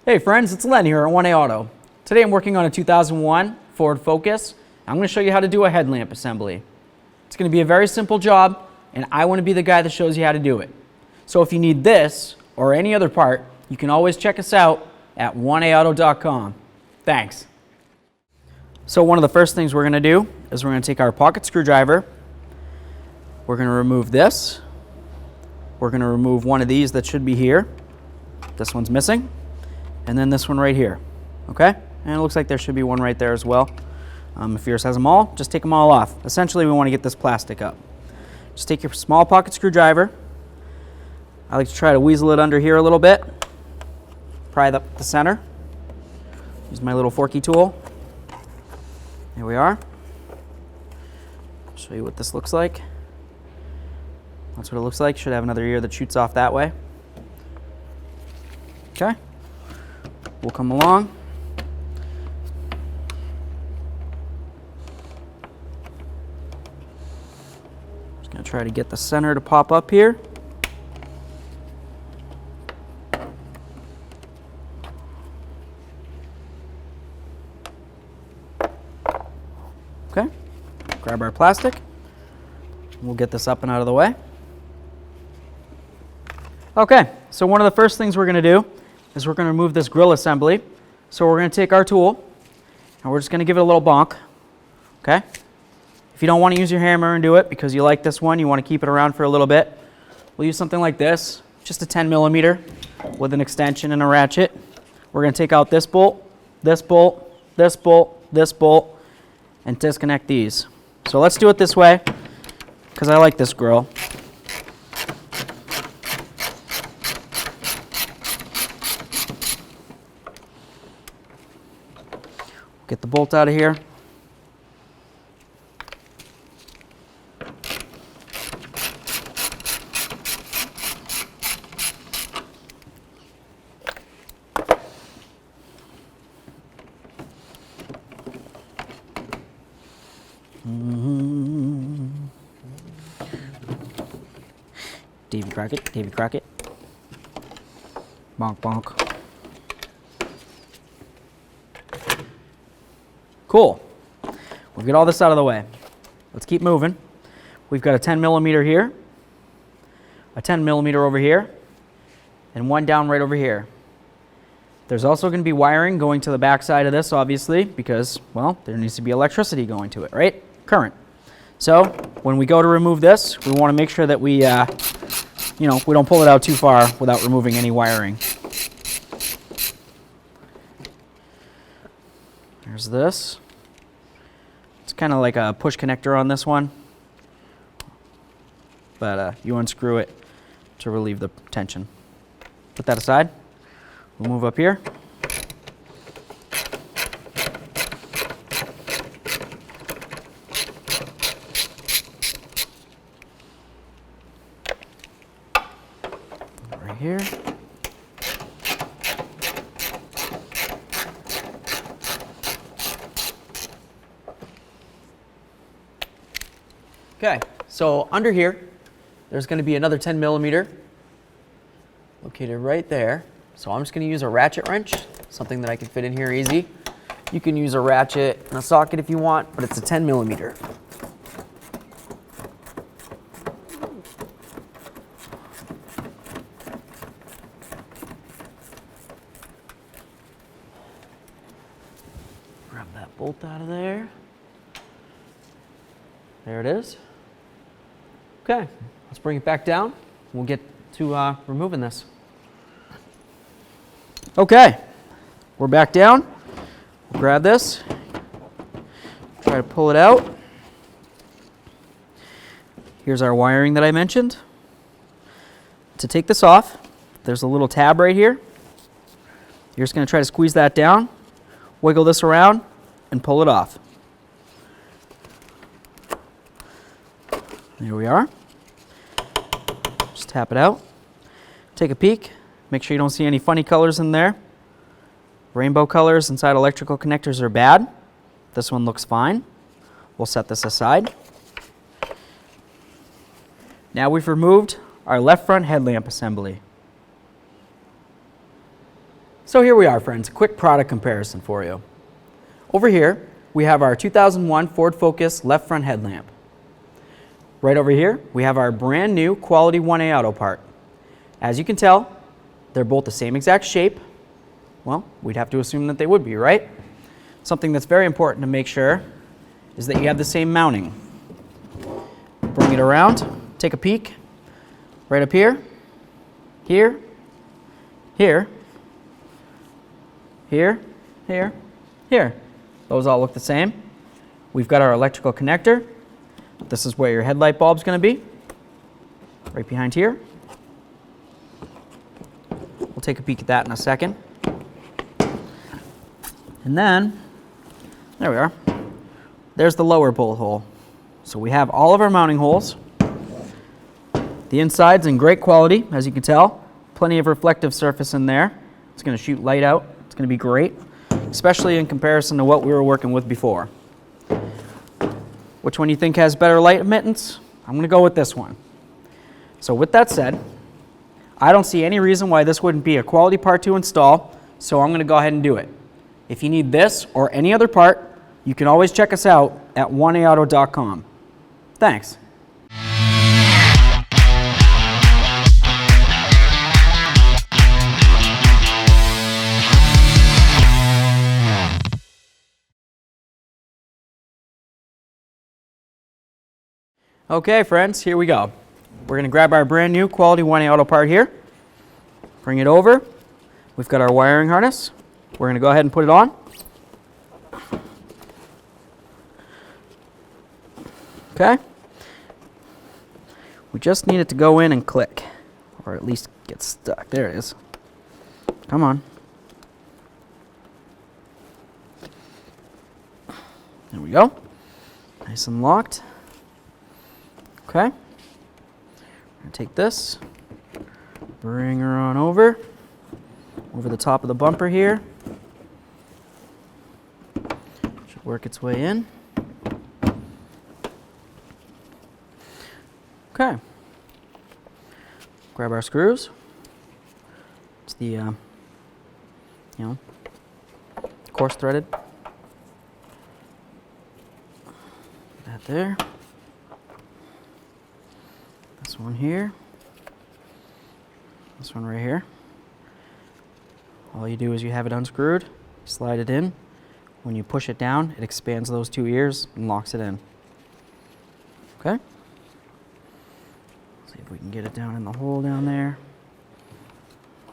Hey friends, it's Len here at 1A Auto. Today I'm working on a 2001 Ford Focus. I'm going to show you how to do a headlamp assembly. It's going to be a very simple job, and I want to be the guy that shows you how to do it. So if you need this or any other part, you can always check us out at 1aauto.com. Thanks. So one of the first things we're going to do is we're going to take our pocket screwdriver. We're going to remove this. We're going to remove one of these that should be here. This one's missing. And then this one right here. Okay? And it looks like there should be one right there as well. If yours has them all, just take them all off. Essentially, we want to get this plastic up. Just take your small pocket screwdriver. I like to try to weasel it under here a little bit. Pry up the center. Use my little forky tool. There we are. Show you what this looks like. That's what it looks like. Should have another ear that shoots off that way. Okay. We'll come along. Just going to try to get the center to pop up here. Okay. Grab our plastic. We'll get this up and out of the way. Okay, so one of the first things we're going to do is we're going to remove this grill assembly. So we're going to take our tool and we're just going to give it a little bonk. Okay? If you don't want to use your hammer and do it because you like this one, you want to keep it around for a little bit, we'll use something like this, just a 10 millimeter with an extension and a ratchet. We're going to take out this bolt, this bolt, this bolt, this bolt, and disconnect these. So let's do it this way because I like this grill. Get the bolt out of here. Davy Crockett, Davy Crockett. Bonk, bonk. Cool. We'll get all this out of the way. Let's keep moving. We've got a 10 millimeter here, a 10 millimeter over here, and one down right over here. There's also going to be wiring going to the back side of this, obviously, because, well, there needs to be electricity going to it, right? Current. So when we go to remove this, we want to make sure that we, we don't pull it out too far without removing any wiring. There's this. It's kind of like a push connector on this one, but you unscrew it to relieve the tension. Put that aside. We'll move up here. Right here. Okay, so under here, there's going to be another 10 millimeter located right there. So I'm just going to use a ratchet wrench, something that I can fit in here easy. You can use a ratchet and a socket if you want, but it's a 10 millimeter. Grab that bolt out of there. There it is. Okay, let's bring it back down. We'll get to removing this. Okay, we're back down. We'll grab this, try to pull it out. Here's our wiring that I mentioned. To take this off, there's a little tab right here. You're just going to try to squeeze that down, wiggle this around, and pull it off. There we are. Just tap it out. Take a peek. Make sure you don't see any funny colors in there. Rainbow colors inside electrical connectors are bad. This one looks fine. We'll set this aside. Now we've removed our left front headlamp assembly. So here we are, friends, a quick product comparison for you. Over here, we have our 2001 Ford Focus left front headlamp. Right over here, we have our brand new quality 1A auto part. As you can tell, they're both the same exact shape. Well, we'd have to assume that they would be, right? Something that's very important to make sure is that you have the same mounting. Bring it around, take a peek. Right up here, here, here, here, here, here. Those all look the same. We've got our electrical connector. This is where your headlight bulb's going to be, right behind here. We'll take a peek at that in a second. And then, there we are. There's the lower bullet hole. So we have all of our mounting holes. The inside's in great quality, as you can tell. Plenty of reflective surface in there. It's going to shoot light out. It's going to be great, especially in comparison to what we were working with before. Which one you think has better light admittance? I'm going to go with this one. So with that said, I don't see any reason why this wouldn't be a quality part to install, so I'm going to go ahead and do it. If you need this or any other part, you can always check us out at 1aauto.com. Thanks. Okay, friends, here we go. We're going to grab our brand new quality 1A auto part here, bring it over. We've got our wiring harness. We're going to go ahead and put it on. Okay. We just need it to go in and click, or at least get stuck. There it is. Come on. There we go. Nice and locked. Okay. I'm going to take this, bring her on over the top of the bumper here. Should work its way in. Okay. Grab our screws. It's the, coarse threaded. That there. This one here. This one right here. All you do is you have it unscrewed, slide it in. When you push it down, it expands those two ears and locks it in. Okay? See if we can get it down in the hole down there.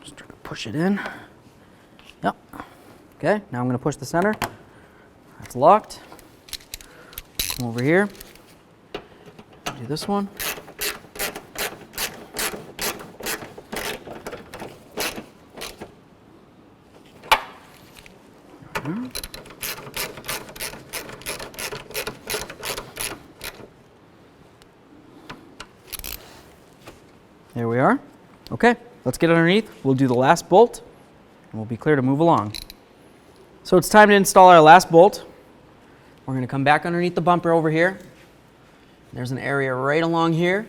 Just try to push it in. Yep. Okay, now I'm going to push the center. That's locked. Come over here. Do this one. There we are. Okay, let's get underneath. We'll do the last bolt, and we'll be clear to move along. So it's time to install our last bolt. We're going to come back underneath the bumper over here. There's an area right along here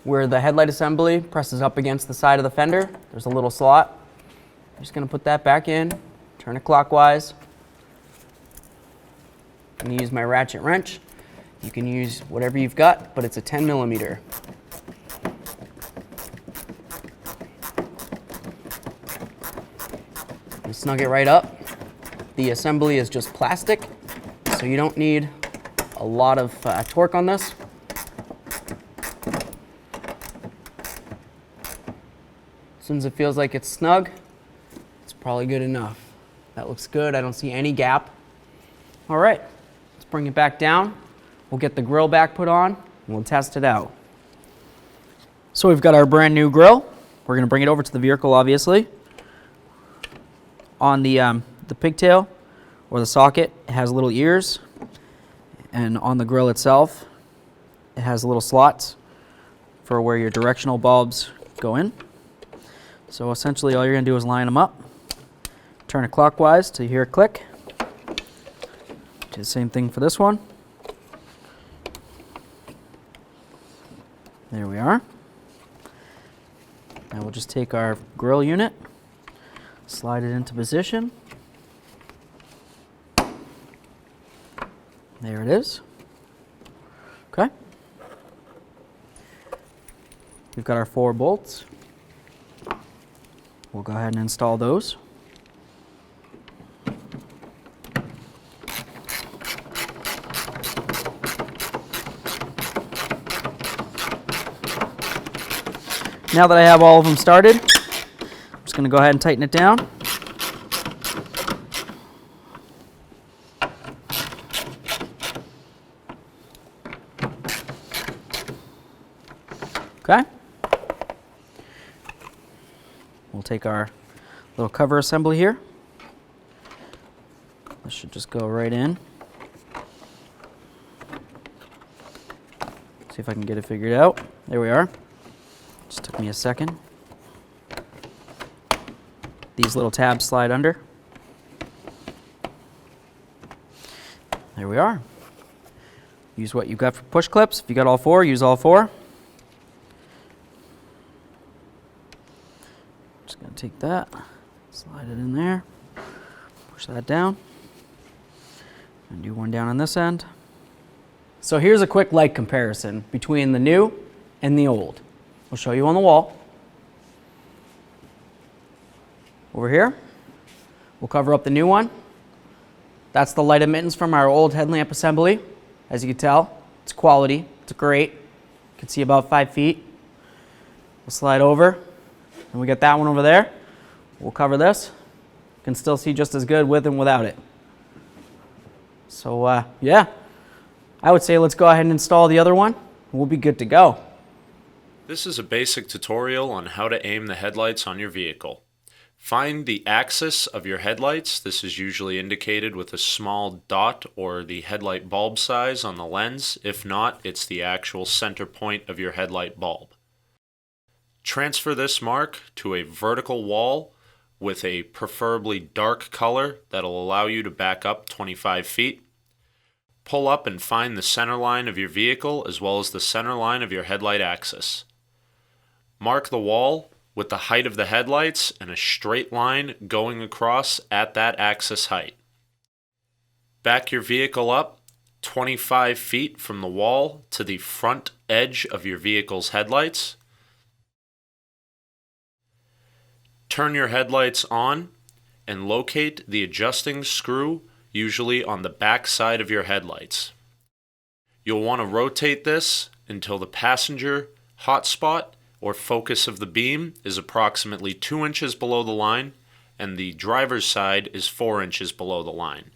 where the headlight assembly presses up against the side of the fender. There's a little slot. I'm just going to put that back in, turn it clockwise. I'm going to use my ratchet wrench. You can use whatever you've got, but it's a 10 millimeter. And snug it right up. The assembly is just plastic, so you don't need a lot of torque on this. As soon as it feels like it's snug, it's probably good enough. That looks good. I don't see any gap. All right, let's bring it back down. We'll get the grill back put on, and we'll test it out. So we've got our brand new grill. We're going to bring it over to the vehicle, obviously. On the pigtail or the socket, it has little ears, and on the grill itself, it has little slots for where your directional bulbs go in. So essentially, all you're going to do is line them up, turn it clockwise till you hear it click. Do the same thing for this one. There we are. Now we'll just take our grill unit, Slide it into position. There it is. Okay. We've got our 4 bolts. We'll go ahead and install those. Now that I have all of them started, I'm just going to go ahead and tighten it down. Okay. We'll take our little cover assembly here. This should just go right in. See if I can get it figured out. There we are. Just took me a second. These little tabs slide under. There we are. Use what you've got for push clips. If you got all 4, use all 4. Just gonna take that, slide it in there, push that down, and do one down on this end. So here's a quick light comparison between the new and the old. We'll show you on the wall. Over here, we'll cover up the new one. That's the light emittance from our old headlamp assembly. As you can tell, it's quality, it's great. You can see about 5 feet. We'll slide over, and we got that one over there. We'll cover this. You can still see just as good with and without it. So yeah, I would say let's go ahead and install the other one. We'll be good to go. This is a basic tutorial on how to aim the headlights on your vehicle. Find the axis of your headlights. This is usually indicated with a small dot or the headlight bulb size on the lens. If not, it's the actual center point of your headlight bulb. Transfer this mark to a vertical wall with a preferably dark color that'll allow you to back up 25 feet. Pull up and find the center line of your vehicle as well as the center line of your headlight axis. Mark the wall with the height of the headlights and a straight line going across at that axis height. Back your vehicle up 25 feet from the wall to the front edge of your vehicle's headlights. Turn your headlights on and locate the adjusting screw, usually on the back side of your headlights. You'll want to rotate this until the passenger hotspot or focus of the beam is approximately 2 inches below the line and the driver's side is 4 inches below the line.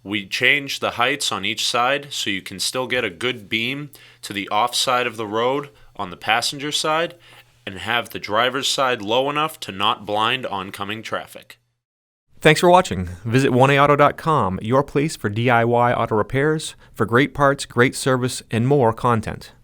We change the heights on each side so you can still get a good beam to the off side of the road on the passenger side and have the driver's side low enough to not blind oncoming traffic. Thanks for watching. Visit 1aauto.com, your place for DIY auto repairs, for great parts, great service, and more content.